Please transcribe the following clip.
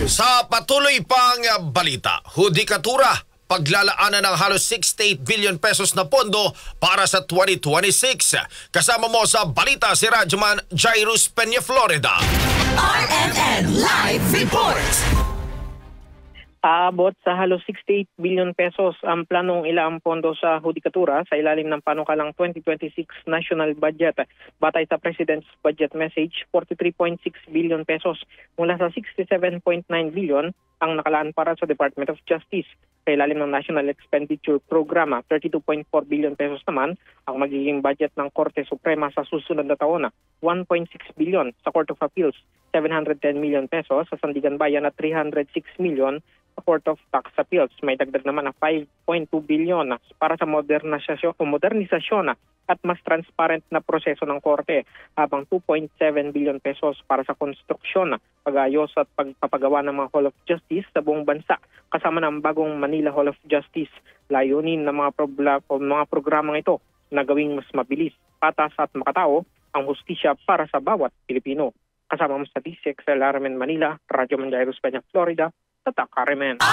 Sa patuloy pang balita, hudikatura, paglalaanan ng halos 68 billion pesos na pondo para sa 2026. Kasama mo sa balita si Radyoman Jairus Peña, Florida. RMN Live Report. Aabot sa halos 68 billion pesos ang planong ilaang pondo sa hudikatura sa ilalim ng panukalang 2026 national budget. Batay sa President's Budget Message, 43.6 billion pesos mula sa 67.9 billion ang nakalaan para sa Department of Justice. Sa ilalim ng National Expenditure Program, 32.4 billion pesos naman ang magiging budget ng Korte Suprema sa susunod na taon. 1.6 billion sa Court of Appeals, 710 million pesos sa Sandigan Bayan at 306 million sa Court of Tax Appeals. May dagdag naman na 5.2 billion para sa modernisasyon at mas transparent na proseso ng Korte, habang 2.7 billion pesos para sa konstruksyon, pag-ayos at pagpapagawa ng mga Hall of Justice sa buong bansa, kasama ng bagong Manila Hall of Justice. Layunin ng mga programang ito na gawing mas mabilis, patas at makatao ang hustisya para sa bawat Pilipino. Kasama mo sa DCXL RMN Manila, Radyoman Jairus Peña, Florida, Tatak RMN.